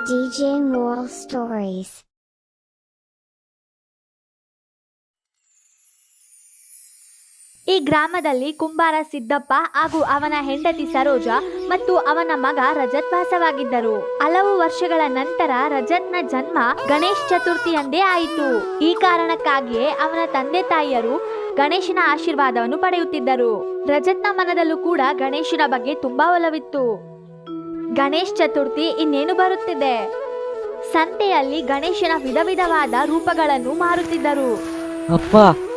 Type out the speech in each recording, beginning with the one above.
DJ Moral Stories. ಈ ಗ್ರಾಮದಲ್ಲಿ ಕುಂಬಾರ ಸಿದ್ದಪ್ಪ ಹಾಗೂ ಅವನ ಹೆಂಡತಿ ಸರೋಜ ಮತ್ತು ಅವನ ಮಗ ರಜತ್ ವಾಸವಾಗಿದ್ದರು. ಹಲವು ವರ್ಷಗಳ ನಂತರ ರಜತ್ನ ಜನ್ಮ ಗಣೇಶ್ ಚತುರ್ಥಿಯಂದೇ ಆಯಿತು. ಈ ಕಾರಣಕ್ಕಾಗಿಯೇ ಅವನ ತಂದೆ ತಾಯಿಯರು ಗಣೇಶನ ಆಶೀರ್ವಾದವನ್ನು ಪಡೆಯುತ್ತಿದ್ದರು. ರಜತ್ನ ಮನದಲ್ಲೂ ಕೂಡ ಗಣೇಶನ ಬಗ್ಗೆ ತುಂಬಾ ಒಲವಿತ್ತು. ಗಣೇಶ್ ಚತುರ್ಥಿ ಇನ್ನೇನು ಬರುತ್ತಿದೆ. ಸಂತೆಯಲ್ಲಿ ಗಣೇಶನ ವಿಧ ವಿಧವಾದ ರೂಪಗಳನ್ನು ಮಾರುತ್ತಿದ್ದರು. ಅಪ್ಪ,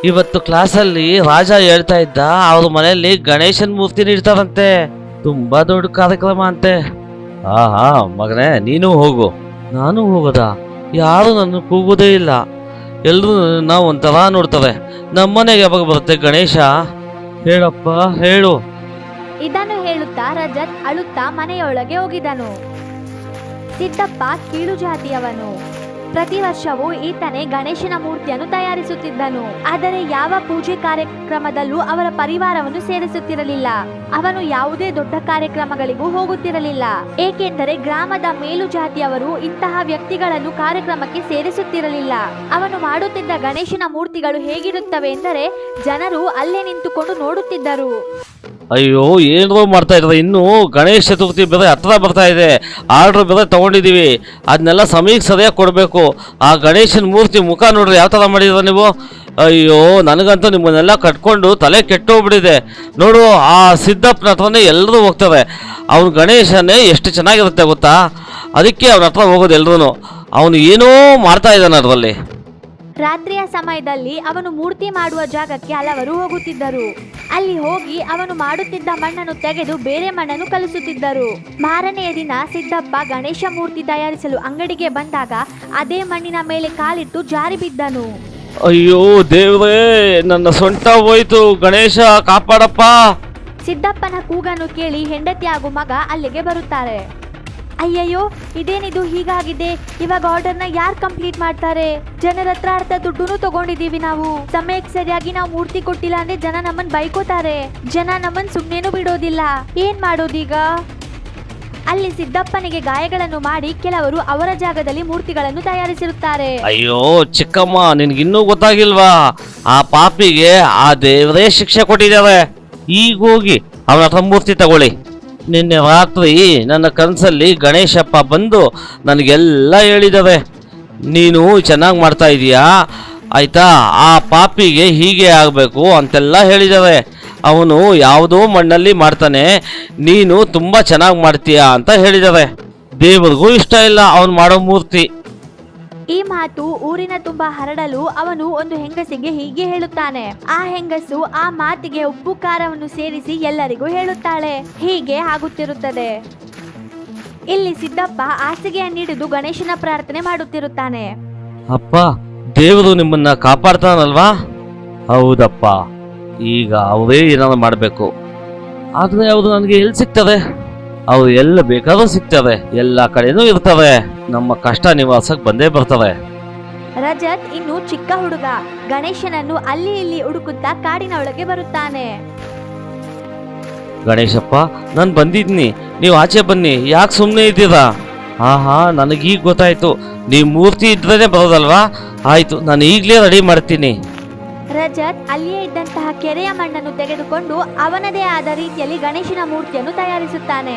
ಇವತ್ತು ಕ್ಲಾಸಲ್ಲಿ ರಾಜ ಹೇಳ್ತಾ ಇದ್ದ ಅವ್ರ ಮನೆಯಲ್ಲಿ ಗಣೇಶನ್ ಮೂರ್ತಿ ಇಡ್ತಾರಂತೆ. ತುಂಬಾ ದೊಡ್ಡ ಕಾರ್ಯಕ್ರಮ ಅಂತೆ. ಹಾ ಮಗನೇ, ನೀನು ಹೋಗು. ನಾನು ಹೋಗೋದಾ? ಯಾರು ನನ್ನ ಕೂಗೋದೇ ಇಲ್ಲ. ಎಲ್ರು ನಾವು ಒಂಥರ ನೋಡ್ತವೆ. ನಮ್ಮನೆಗೆ ಯಾವಾಗ ಬರುತ್ತೆ ಗಣೇಶ? ಹೇಳಪ್ಪ, ಹೇಳು. ಇದನ್ನು ಹೇಳುತ್ತಾ ರಜತ್ ಅಳುತ್ತಾ ಮನೆಯೊಳಗೆ ಹೋಗಿದನು. ಸಿದ್ದಪ್ಪ ಕೀಳು ಜಾತಿಯವನು. ಪ್ರತಿ ವರ್ಷವೂ ಈತನೇ ಗಣೇಶನ ಮೂರ್ತಿಯನ್ನು ತಯಾರಿಸುತ್ತಿದ್ದನು. ಆದರೆ ಯಾವ ಪೂಜೆ ಕಾರ್ಯಕ್ರಮದಲ್ಲೂ ಅವರ ಪರಿವಾರವನ್ನು ಸೇರಿಸುತ್ತಿರಲಿಲ್ಲ. ಅವನು ಯಾವುದೇ ದೊಡ್ಡ ಕಾರ್ಯಕ್ರಮಗಳಿಗೂ ಹೋಗುತ್ತಿರಲಿಲ್ಲ. ಏಕೆಂದರೆ ಗ್ರಾಮದ ಮೇಲು ಜಾತಿಯವರು ಇಂತಹ ವ್ಯಕ್ತಿಗಳನ್ನು ಕಾರ್ಯಕ್ರಮಕ್ಕೆ ಸೇರಿಸುತ್ತಿರಲಿಲ್ಲ. ಅವನು ಮಾಡುತ್ತಿದ್ದ ಗಣೇಶನ ಮೂರ್ತಿಗಳು ಹೇಗಿರುತ್ತವೆ ಎಂದರೆ ಜನರು ಅಲ್ಲೇ ನಿಂತುಕೊಂಡು ನೋಡುತ್ತಿದ್ದರು. ಅಯ್ಯೋ, ಏನೋ ಮಾಡ್ತಾ ಇದ್ರೆ. ಇನ್ನು ಗಣೇಶ ಚತುರ್ಥಿ ಬೇರೆ ಹತ್ರ ಬರ್ತಾ ಇದೆ. ಆರ್ಡ್ರ್ ಬೇರೆ ತಗೊಂಡಿದ್ದೀವಿ. ಅದನ್ನೆಲ್ಲ ಸಮಯಕ್ಕೆ ಸರಿಯಾಗಿ ಕೊಡಬೇಕು. ಆ ಗಣೇಶನ ಮೂರ್ತಿ ಮುಖ ನೋಡ್ರಿ ಯಾವ ಥರ ಮಾಡಿದ್ರೆ ನೀವು. ಅಯ್ಯೋ, ನನಗಂತೂ ನಿಮ್ಮನ್ನೆಲ್ಲ ಕಟ್ಕೊಂಡು ತಲೆ ಕೆಟ್ಟೋಗ್ಬಿಟ್ಟಿದೆ. ನೋಡು, ಆ ಸಿದ್ದಪ್ಪನ ಹತ್ರನೇ ಎಲ್ಲರೂ ಹೋಗ್ತಾರೆ. ಅವನು ಗಣೇಶನೇ ಎಷ್ಟು ಚೆನ್ನಾಗಿರುತ್ತೆ ಗೊತ್ತಾ. ಅದಕ್ಕೆ ಅವನ ಹತ್ರ ಹೋಗೋದು ಎಲ್ರೂ. ಅವನು ಏನೋ ಮಾಡ್ತಾ ಇದ್ದಾನೆ ಅದರಲ್ಲಿ. ರಾತ್ರಿಯ ಸಮಯದಲ್ಲಿ ಅವನು ಮೂರ್ತಿ ಮಾಡುವ ಜಾಗಕ್ಕೆ ಹಲವರು ಹೋಗುತ್ತಿದ್ದರು. ಅಲ್ಲಿ ಹೋಗಿ ಅವನು ಮಾಡುತ್ತಿದ್ದ ಮಣ್ಣನ್ನು ತೆಗೆದು ಬೇರೆ ಮಣ್ಣನ್ನು ಕಲಿಸುತ್ತಿದ್ದರು. ಮಾರನೆಯ ದಿನ ಸಿದ್ದಪ್ಪ ಗಣೇಶ ಮೂರ್ತಿ ತಯಾರಿಸಲು ಅಂಗಡಿಗೆ ಬಂದಾಗ ಅದೇ ಮಣ್ಣಿನ ಮೇಲೆ ಕಾಲಿಟ್ಟು ಜಾರಿ ಬಿದ್ದನು. ಅಯ್ಯೋ ದೇವ್ರೇ, ನನ್ನ ಸೊಂಟ ಹೋಯ್ತು. ಗಣೇಶ ಕಾಪಾಡಪ್ಪ. ಸಿದ್ದಪ್ಪನ ಕೂಗನ್ನು ಕೇಳಿ ಹೆಂಡತಿ ಹಾಗೂ ಮಗ ಅಲ್ಲಿಗೆ ಬರುತ್ತಾರೆ. ಅಯ್ಯಯ್ಯೋ, ಇದೇನಿದು ಹೀಗಾಗಿದೆ. ಇವಾಗ ಆರ್ಡರ್ನ ಯಾರು ಕಂಪ್ಲೀಟ್ ಮಾಡ್ತಾರೆ? ಜನರ ಹತ್ರ ಅರ್ಧ ದುಡ್ಡು ತಗೊಂಡಿದೀವಿ. ನಾವು ಸಮಯಕ್ಕೆ ಸರಿಯಾಗಿ ನಾವು ಮೂರ್ತಿ ಕೊಟ್ಟಿಲ್ಲ ಅಂದ್ರೆ ಜನ ನಮ್ಮನ್ ಬೈಕೋತಾರೆ. ಜನ ನಮ್ಮನ್ ಸುಮ್ನೇನು ಬಿಡೋದಿಲ್ಲ. ಏನ್ ಮಾಡೋದೀಗ? ಅಲ್ಲಿ ಸಿದ್ದಪ್ಪನಿಗೆ ಗಾಯಗಳನ್ನು ಮಾಡಿ ಕೆಲವರು ಅವರ ಜಾಗದಲ್ಲಿ ಮೂರ್ತಿಗಳನ್ನು ತಯಾರಿಸಿರುತ್ತಾರೆ. ಅಯ್ಯೋ ಚಿಕ್ಕಮ್ಮ, ನಿನ್ಗಿನ್ನೂ ಗೊತ್ತಾಗಿಲ್ವಾ? ಆ ಪಾಪಿಗೆ ಆ ದೇವರೇ ಶಿಕ್ಷೆ ಕೊಟ್ಟಿದ್ದಾರೆ. ಈಗ ಹೋಗಿ ಅವನ ಹತ್ರ ಮೂರ್ತಿ ತಗೊಳ್ಳಿ. ನಿನ್ನೆ ರಾತ್ರಿ ನನ್ನ ಕನಸಲ್ಲಿ ಗಣೇಶಪ್ಪ ಬಂದು ನನಗೆಲ್ಲ ಹೇಳಿದ್ದಾವೆ. ನೀನು ಚೆನ್ನಾಗಿ ಮಾಡ್ತಾ ಇದೀಯಾ ಆಯ್ತಾ, ಆ ಪಾಪಿಗೆ ಹೀಗೆ ಆಗಬೇಕು ಅಂತೆಲ್ಲ ಹೇಳಿದ್ದಾವೆ. ಅವನು ಯಾವುದೋ ಮಣ್ಣಲ್ಲಿ ಮಾಡ್ತಾನೆ, ನೀನು ತುಂಬ ಚೆನ್ನಾಗಿ ಮಾಡ್ತೀಯಾ ಅಂತ ಹೇಳಿದ್ದಾವೆ. ದೇವರಿಗೂ ಇಷ್ಟ ಇಲ್ಲ ಅವನು ಮಾಡೋ ಮೂರ್ತಿ. ಈ ಮಾತು ಊರಿನ ತುಂಬಾ ಹರಡಲು ಅವನು ಒಂದು ಹೆಂಗಸಿಗೆ ಹೀಗೆ ಹೇಳುತ್ತಾನೆ. ಆ ಹೆಂಗಸು ಆ ಮಾತಿಗೆ ಉಪ್ಪು ಖಾರವನ್ನು ಸೇರಿಸಿ ಎಲ್ಲರಿಗೂ ಹೇಳುತ್ತಾಳೆ. ಹೀಗೆ ಆಗುತ್ತಿರುತ್ತದೆ. ಇಲ್ಲಿ ಸಿದ್ದಪ್ಪ ಹಾಸಿಗೆಯನ್ನಿಡಿದು ಗಣೇಶನ ಪ್ರಾರ್ಥನೆ ಮಾಡುತ್ತಿರುತ್ತಾನೆ. ಅಪ್ಪ, ದೇವರು ನಿಮ್ಮನ್ನ ಕಾಪಾಡ್ತಾನಲ್ವಾ? ಹೌದಪ್ಪ. ಈಗ ಅವರೇ ಏನಾದ್ರು ಮಾಡಬೇಕು. ಆದ್ರೆ ಅವರು ನನಗೆ ಎಲ್ಲಿ ಸಿಗ್ತದೆ? ಅವ್ರು ಎಲ್ಲ ಬೇಕಾದ್ರೂ ಸಿಗ್ತವೆ. ಎಲ್ಲ ಕಡೆನೂ ಇರ್ತವೆ. ನಮ್ಮ ಕಷ್ಟ ನಿವಾಸಕ್ಕೆ ಬಂದೇ ಬರ್ತವೆ. ರಜತ್ ಇನ್ನು ಚಿಕ್ಕ ಹುಡುಗ. ಗಣೇಶನನ್ನು ಅಲ್ಲಿ ಇಲ್ಲಿ ಹುಡುಕುತ್ತಾ ಕಾಡಿನ ಒಳಗೆ ಬರುತ್ತಾನೆ. ಗಣೇಶಪ್ಪ, ನಾನು ಬಂದಿದ್ನಿ, ನೀವು ಆಚೆ ಬನ್ನಿ. ಯಾಕೆ ಸುಮ್ಮನೆ ಇದ್ದೀರಾ? ಹಾ, ನನಗೀಗ ಗೊತ್ತಾಯ್ತು. ನೀವು ಮೂರ್ತಿ ಇದ್ರೇನೆ ಬರೋದಲ್ವಾ? ಆಯ್ತು, ನಾನು ಈಗಲೇ ರೆಡಿ ಮಾಡ್ತೀನಿ. ರಜತ್ ಅಲ್ಲಿಯೇ ಇದ್ದಂತಹ ಕೆರೆಯ ಮಣ್ಣನ್ನು ತೆಗೆದುಕೊಂಡು ಅವನದೇ ಆದ ರೀತಿಯಲ್ಲಿ ಗಣೇಶನ ಮೂರ್ತಿಯನ್ನು ತಯಾರಿಸುತ್ತಾನೆ.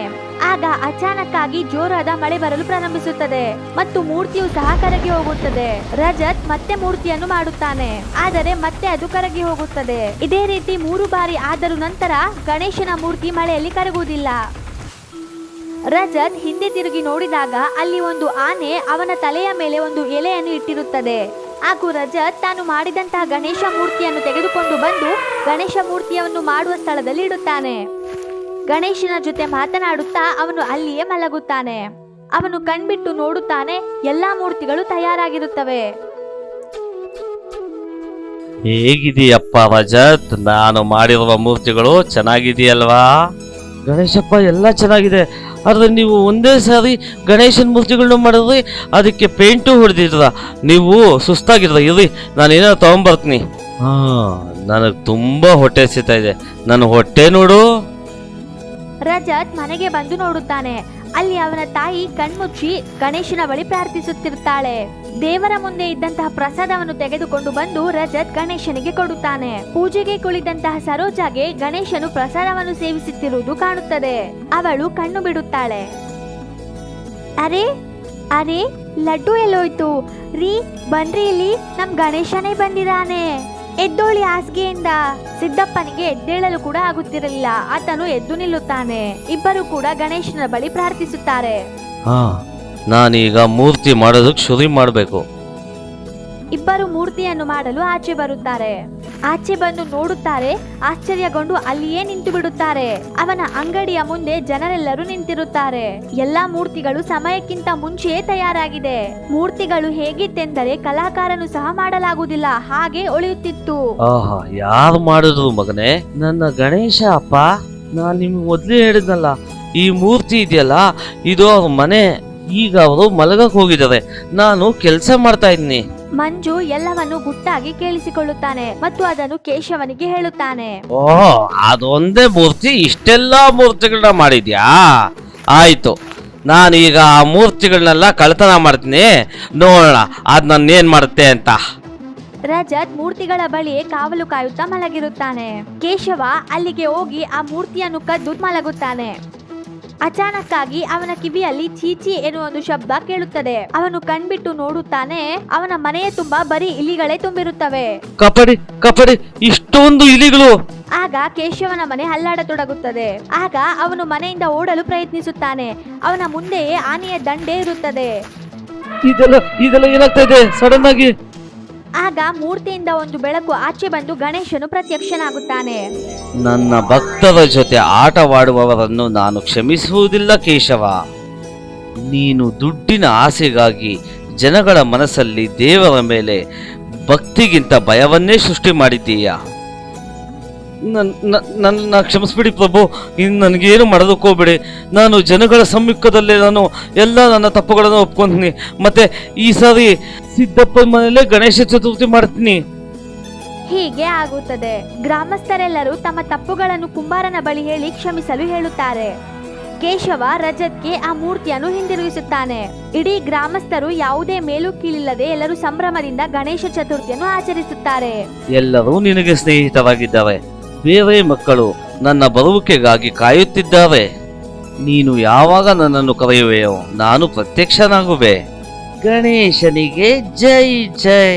ಆಗ ಅಚಾನಕ್ ಆಗಿ ಜೋರಾದ ಮಳೆ ಬರಲು ಪ್ರಾರಂಭಿಸುತ್ತದೆ ಮತ್ತು ಮೂರ್ತಿಯು ಸಹ ಕರಗಿ ಹೋಗುತ್ತದೆ. ರಜತ್ ಮತ್ತೆ ಮೂರ್ತಿಯನ್ನು ಮಾಡುತ್ತಾನೆ, ಆದರೆ ಮತ್ತೆ ಅದು ಕರಗಿ ಹೋಗುತ್ತದೆ. ಇದೇ ರೀತಿ 3 ಬಾರಿ ಆದರೂ ನಂತರ ಗಣೇಶನ ಮೂರ್ತಿ ಮಳೆಯಲ್ಲಿ ಕರಗುವುದಿಲ್ಲ. ರಜತ್ ಹಿಂದೆ ತಿರುಗಿ ನೋಡಿದಾಗ ಅಲ್ಲಿ ಒಂದು ಆನೆ ಅವನ ತಲೆಯ ಮೇಲೆ ಒಂದು ಎಲೆಯನ್ನು ಇಟ್ಟಿರುತ್ತದೆ. ಹಾಗೂ ರಜತ್ ತಾನು ಮಾಡಿದಂತಹ ಗಣೇಶ ಮೂರ್ತಿಯನ್ನು ತೆಗೆದುಕೊಂಡು ಬಂದು ಗಣೇಶ ಮೂರ್ತಿಯನ್ನು ಮಾಡುವ ಸ್ಥಳದಲ್ಲಿ ಇಡುತ್ತಾನೆ. ಗಣೇಶನ ಜೊತೆ ಮಾತನಾಡುತ್ತಾ ಅವನು ಅಲ್ಲಿಯೇ ಮಲಗುತ್ತಾನೆ. ಅವನು ಕಣ್ಬಿಟ್ಟು ನೋಡುತ್ತಾನೆ, ಎಲ್ಲಾ ಮೂರ್ತಿಗಳು ತಯಾರಾಗಿರುತ್ತವೆ. ಹೇಗಿದೆಯಪ್ಪ ರಜತ್? ನಾನು ಮಾಡಿರುವ ಮೂರ್ತಿಗಳು ಚೆನ್ನಾಗಿದೆಯಲ್ವಾ? ಗಣೇಶಪ್ಪ, ಎಲ್ಲ ಚೆನ್ನಾಗಿದೆ. ಆದರೆ ನೀವು ಒಂದೇ ಸಾರಿ ಗಣೇಶನ ಮೂರ್ತಿಗಳನ್ನ ಮಾಡಿದ್ರಿ, ಅದಕ್ಕೆ ಪೇಂಟು ಹೊಡೆದಿದ್ರ. ನೀವು ಸುಸ್ತಾಗಿದ್ರ. ಇರ್ರಿ, ನಾನೇನಾದ್ರು ತಗೊಂಬರ್ತೀನಿ. ನನಗೆ ತುಂಬ ಹೊಟ್ಟೆ ಸಿಗ್ತಾ ಇದೆ. ನನ್ನ ಹೊಟ್ಟೆ ನೋಡು. ರಜತ್ ಮನೆಗೆ ಬಂದು ನೋಡುತ್ತಾನೆ. ಅಲ್ಲಿ ಅವನ ತಾಯಿ ಕಣ್ಮುಚ್ಚಿ ಗಣೇಶನ ಬಳಿ ಪ್ರಾರ್ಥಿಸುತ್ತಿರ್ತಾಳೆ. ದೇವರ ಮುಂದೆ ಇದ್ದಂತಹ ಪ್ರಸಾದವನ್ನು ತೆಗೆದುಕೊಂಡು ಬಂದು ರಜತ್ ಗಣೇಶನಿಗೆ ಕೊಡುತ್ತಾನೆ. ಪೂಜೆಗೆ ಕುಳಿತಂತಹ ಸರೋಜಾಗೆ ಗಣೇಶನು ಪ್ರಸಾದವನ್ನು ಸೇವಿಸುತ್ತಿರುವುದು ಕಾಣುತ್ತದೆ. ಅವಳು ಕಣ್ಣು ಬಿಡುತ್ತಾಳೆ. ಅರೆ ಅರೆ ಲಡ್ಡು ಎಲ್ಲೋಯ್ತು ರೀ, ಬನ್ರಿ ಇಲ್ಲಿ, ನಮ್ ಗಣೇಶನೇ ಬಂದಿದ್ದಾನೆ. ಎದ್ದೋಳಿ ಹಾಸಿಗೆಯಿಂದ. ಸಿದ್ದಪ್ಪನಿಗೆ ಎದ್ದೇಳಲು ಕೂಡ ಆಗುತ್ತಿರಲಿಲ್ಲ. ಆತನು ಎದ್ದು ನಿಲ್ಲುತ್ತಾನೆ. ಇಬ್ಬರು ಕೂಡ ಗಣೇಶನ ಬಳಿ ಪ್ರಾರ್ಥಿಸುತ್ತಾರೆ. ನಾನೀಗ ಮೂರ್ತಿ ಮಾಡೋದಕ್ಕೆ ಶುರು ಮಾಡಬೇಕು. ಇಬ್ಬರು ಮೂರ್ತಿಯನ್ನು ಮಾಡಲು ಆಚೆ ಬರುತ್ತಾರೆ. ಆಚೆ ಬಂದು ನೋಡುತ್ತಾರೆ. ಆಶ್ಚರ್ಯಗೊಂಡು ಅಲ್ಲಿಯೇ ನಿಂತು ಬಿಡುತ್ತಾರೆ. ಅವನ ಅಂಗಡಿಯ ಮುಂದೆ ಜನರೆಲ್ಲರೂ ನಿಂತಿರುತ್ತಾರೆ. ಎಲ್ಲಾ ಮೂರ್ತಿಗಳು ಸಮಯಕ್ಕಿಂತ ಮುಂಚೆಯೇ ತಯಾರಾಗಿದೆ. ಮೂರ್ತಿಗಳು ಹೇಗಿತ್ತೆಂದರೆ ಕಲಾಕಾರನು ಸಹ ಮಾಡಲಾಗುವುದಿಲ್ಲ, ಹಾಗೆ ಉಳಿಯುತ್ತಿತ್ತು. ಯಾರು ಮಾಡಿದ್ರು ಮಗನೇ? ನನ್ನ ಗಣೇಶ ಅಪ್ಪ. ನಾನ್ ನಿಮ್ಗೆ ಮೊದ್ಲೇ ಹೇಳಿದ್ನಲ್ಲ, ಈ ಮೂರ್ತಿ ಇದೆಯಲ್ಲ, ಇದು ಅವ್ರ ಮನೆ. ಈಗ ಅವರು ಮಲಗಕ್ ಹೋಗಿದ್ದಾರೆ, ನಾನು ಕೆಲಸ ಮಾಡ್ತಾ ಇದ್ದೀನಿ. ಮಂಜು ಎಲ್ಲವನ್ನು ಗುಟ್ಟಾಗಿ ಕೇಳಿಸಿಕೊಳ್ಳುತ್ತಾನೆ ಮತ್ತು ಅದನ್ನು ಕೇಶವನಿಗೆ ಹೇಳುತ್ತಾನೆ. ಅದೊಂದೇ ಮೂರ್ತಿ ಇಷ್ಟೆಲ್ಲಾ ಮೂರ್ತಿಗಳನ್ನ ಮಾಡಿದ್ಯಾ? ಆಯ್ತು, ನಾನೀಗ ಆ ಮೂರ್ತಿಗಳನ್ನೆಲ್ಲ ಕಳ್ತನ ಮಾಡ್ತೀನಿ, ನೋಡೋಣ ಅದ್ ನನ್ನೇನ್ ಮಾಡುತ್ತೆ ಅಂತ. ರಜತ್ ಮೂರ್ತಿಗಳ ಬಳಿಯೇ ಕಾವಲು ಕಾಯುತ್ತಾ ಮಲಗಿರುತ್ತಾನೆ. ಕೇಶವ ಅಲ್ಲಿಗೆ ಹೋಗಿ ಆ ಮೂರ್ತಿಯನ್ನು ಕದ್ದು ಮಲಗುತ್ತಾನೆ. ಅಚಾನಕ್ಕಾಗಿ ಅವನ ಕಿವಿಯಲ್ಲಿ ಚೀಚಿ ಎನ್ನುವ ಒಂದು ಶಬ್ದ ಕೇಳುತ್ತದೆ. ಅವನು ಕಣ್ಬಿಟ್ಟು ನೋಡುತ್ತಾನೆ. ಅವನ ಮನೆಯ ತುಂಬಾ ಬರೀ ಇಲಿಗಳೇ ತುಂಬಿರುತ್ತವೆ. ಕಪಡಿ ಕಪಡಿ, ಇಷ್ಟೊಂದು ಇಲಿಗಳು! ಆಗ ಕೇಶವನ ಮನೆ ಅಲ್ಲಾಡತೊಡಗುತ್ತದೆ. ಆಗ ಅವನು ಮನೆಯಿಂದ ಓಡಲು ಪ್ರಯತ್ನಿಸುತ್ತಾನೆ. ಅವನ ಮುಂದೆಯೇ ಆನೆಯ ದಂಡೆ ಇರುತ್ತದೆ. ಇದೆಲ್ಲ ಏನಾಗ್ತಾ ಇದೆ ಸಡನ್ ಆಗಿ? ಆಗ ಮೂರ್ತಿಯಿಂದ ಒಂದು ಬೆಳಕು ಆಚೆ ಬಂದು ಗಣೇಶನು ಪ್ರತ್ಯಕ್ಷನಾಗುತ್ತಾನೆ. ನನ್ನ ಭಕ್ತರ ಜೊತೆ ಆಟವಾಡುವವರನ್ನು ನಾನು ಕ್ಷಮಿಸುವುದಿಲ್ಲ ಕೇಶವ. ನೀನು ದುಡ್ಡಿನ ಆಸೆಗಾಗಿ ಜನಗಳ ಮನಸ್ಸಲ್ಲಿ ದೇವರ ಮೇಲೆ ಭಕ್ತಿಗಿಂತ ಭಯವನ್ನೇ ಸೃಷ್ಟಿ ಮಾಡಿದ್ದೀಯ. ನನ್ನ ಕ್ಷಮಿಸ್ಬಿಡಿ ಪ್ರಭು, ಇನ್ನು ನನಗೇನು ಮಾಡೋದಕ್ಕೋಗ್ಬೇಡಿ. ನಾನು ಜನಗಳ ಸಮ್ಮುಖದಲ್ಲೇ ನಾನು ಎಲ್ಲ ನನ್ನ ತಪ್ಪುಗಳನ್ನು ಒಪ್ಕೊಂತೀನಿ. ಮತ್ತೆ ಈ ಸಾರಿ ಸಿದ್ದಪ್ಪನ ಮನೆಯಲ್ಲೇ ಗಣೇಶ ಚತುರ್ಥಿ ಮಾಡ್ತೀನಿ. ಹೀಗೆ ಆಗುತ್ತದೆ. ಗ್ರಾಮಸ್ಥರೆಲ್ಲರೂ ತಮ್ಮ ತಪ್ಪುಗಳನ್ನು ಕುಂಬಾರನ ಬಳಿ ಹೇಳಿ ಕ್ಷಮಿಸಲು ಹೇಳುತ್ತಾರೆ. ಕೇಶವ ರಜತ್ಗೆ ಆ ಮೂರ್ತಿಯನ್ನು ಹಿಂದಿರುಗಿಸುತ್ತಾನೆ. ಇಡೀ ಗ್ರಾಮಸ್ಥರು ಯಾವುದೇ ಮೇಲು ಕೀಳಿಲ್ಲದೆ ಎಲ್ಲರೂ ಸಂಭ್ರಮದಿಂದ ಗಣೇಶ ಚತುರ್ಥಿಯನ್ನು ಆಚರಿಸುತ್ತಾರೆ. ಎಲ್ಲರೂ ನಿನಗೆ ಸ್ನೇಹಿತವಾಗಿದ್ದಾರೆ. ಬೇರೆ ಮಕ್ಕಳು ನನ್ನ ಬರುವಿಕೆಗಾಗಿ ಕಾಯುತ್ತಿದ್ದಾರೆ. ನೀನು ಯಾವಾಗ ನನ್ನನ್ನು ಕರೆಯುವೆಯೋ ನಾನು ಪ್ರತ್ಯಕ್ಷನಾಗುವೆ. ಗಣೇಶನಿಗೆ ಜೈ ಜೈ.